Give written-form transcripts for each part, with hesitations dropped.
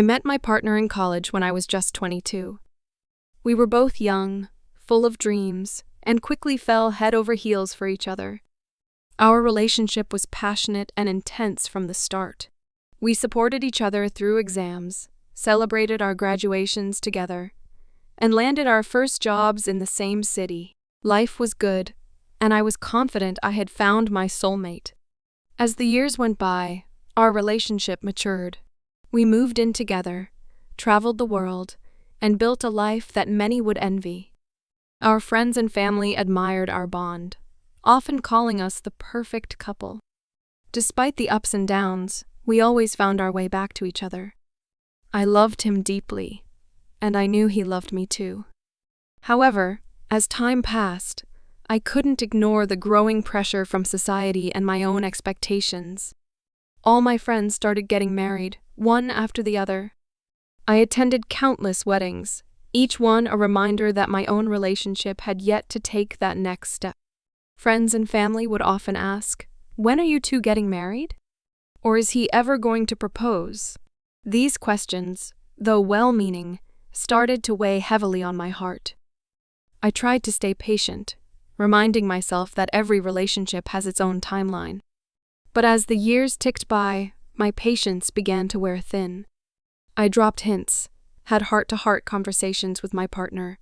I met my partner in college when I was just 22. We were both young, full of dreams, and quickly fell head over heels for each other. Our relationship was passionate and intense from the start. We supported each other through exams, celebrated our graduations together, and landed our first jobs in the same city. Life was good, and I was confident I had found my soulmate. As the years went by, our relationship matured. We moved in together, traveled the world, and built a life that many would envy. Our friends and family admired our bond, often calling us the perfect couple. Despite the ups and downs, we always found our way back to each other. I loved him deeply, and I knew he loved me too. However, as time passed, I couldn't ignore the growing pressure from society and my own expectations. All my friends started getting married, one after the other. I attended countless weddings, each one a reminder that my own relationship had yet to take that next step. Friends and family would often ask, "When are you two getting married? Or is he ever going to propose?" These questions, though well-meaning, started to weigh heavily on my heart. I tried to stay patient, reminding myself that every relationship has its own timeline. But as the years ticked by, my patience began to wear thin. I dropped hints, had heart-to-heart conversations with my partner,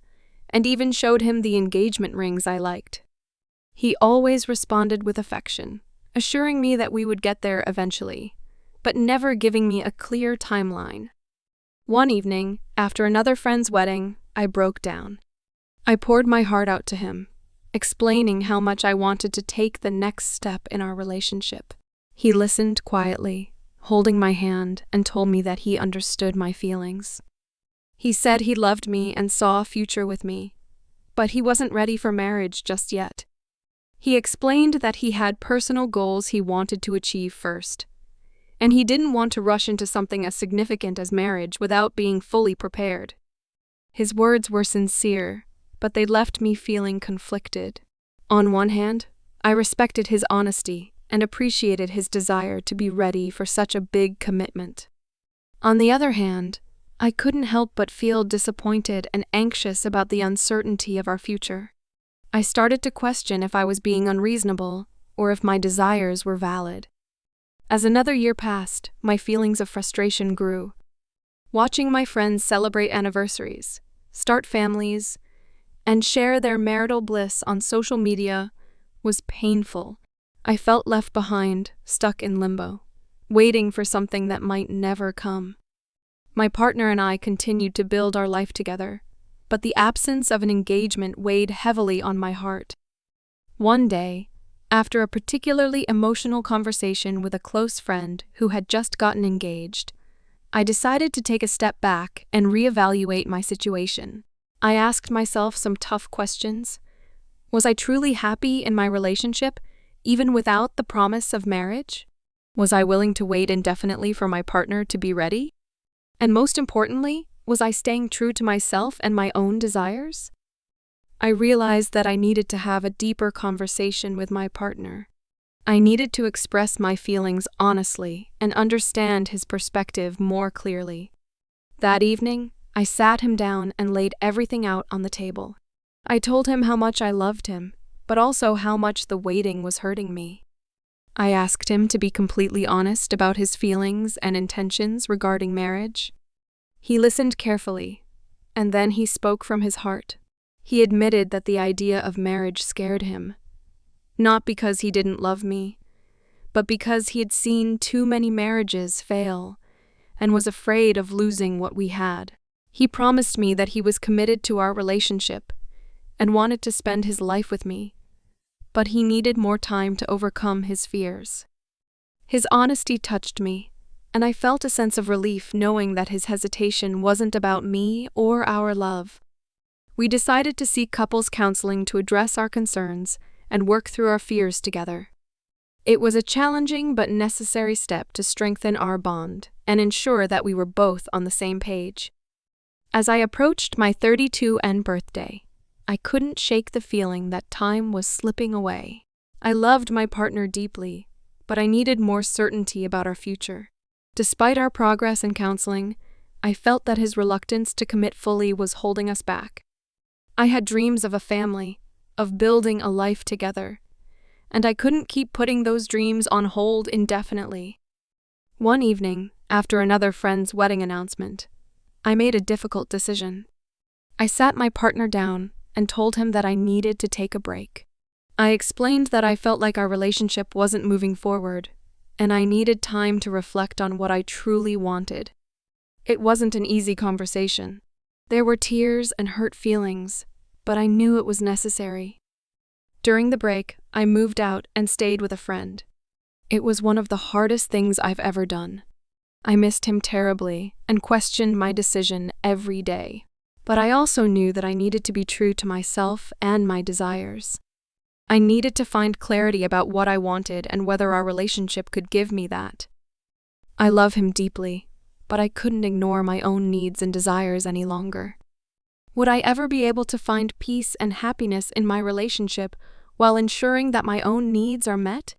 and even showed him the engagement rings I liked. He always responded with affection, assuring me that we would get there eventually, but never giving me a clear timeline. One evening, after another friend's wedding, I broke down. I poured my heart out to him, explaining how much I wanted to take the next step in our relationship. He listened quietly, holding my hand, and told me that he understood my feelings. He said he loved me and saw a future with me, but he wasn't ready for marriage just yet. He explained that he had personal goals he wanted to achieve first, and he didn't want to rush into something as significant as marriage without being fully prepared. His words were sincere, but they left me feeling conflicted. On one hand, I respected his honesty and appreciated his desire to be ready for such a big commitment. On the other hand, I couldn't help but feel disappointed and anxious about the uncertainty of our future. I started to question if I was being unreasonable or if my desires were valid. As another year passed, my feelings of frustration grew. Watching my friends celebrate anniversaries, start families, and share their marital bliss on social media was painful. I felt left behind, stuck in limbo, waiting for something that might never come. My partner and I continued to build our life together, but the absence of an engagement weighed heavily on my heart. One day, after a particularly emotional conversation with a close friend who had just gotten engaged, I decided to take a step back and reevaluate my situation. I asked myself some tough questions. Was I truly happy in my relationship, even without the promise of marriage? Was I willing to wait indefinitely for my partner to be ready? And most importantly, was I staying true to myself and my own desires? I realized that I needed to have a deeper conversation with my partner. I needed to express my feelings honestly and understand his perspective more clearly. That evening, I sat him down and laid everything out on the table. I told him how much I loved him, but also how much the waiting was hurting me. I asked him to be completely honest about his feelings and intentions regarding marriage. He listened carefully, and then he spoke from his heart. He admitted that the idea of marriage scared him, not because he didn't love me, but because he had seen too many marriages fail and was afraid of losing what we had. He promised me that he was committed to our relationship and wanted to spend his life with me, but he needed more time to overcome his fears. His honesty touched me, and I felt a sense of relief knowing that his hesitation wasn't about me or our love. We decided to seek couples counseling to address our concerns and work through our fears together. It was a challenging but necessary step to strengthen our bond and ensure that we were both on the same page. As I approached my 32nd birthday, I couldn't shake the feeling that time was slipping away. I loved my partner deeply, but I needed more certainty about our future. Despite our progress in counseling, I felt that his reluctance to commit fully was holding us back. I had dreams of a family, of building a life together, and I couldn't keep putting those dreams on hold indefinitely. One evening, after another friend's wedding announcement, I made a difficult decision. I sat my partner down and told him that I needed to take a break. I explained that I felt like our relationship wasn't moving forward, and I needed time to reflect on what I truly wanted. It wasn't an easy conversation. There were tears and hurt feelings, but I knew it was necessary. During the break, I moved out and stayed with a friend. It was one of the hardest things I've ever done. I missed him terribly and questioned my decision every day. But I also knew that I needed to be true to myself and my desires. I needed to find clarity about what I wanted and whether our relationship could give me that. I love him deeply, but I couldn't ignore my own needs and desires any longer. Would I ever be able to find peace and happiness in my relationship while ensuring that my own needs are met?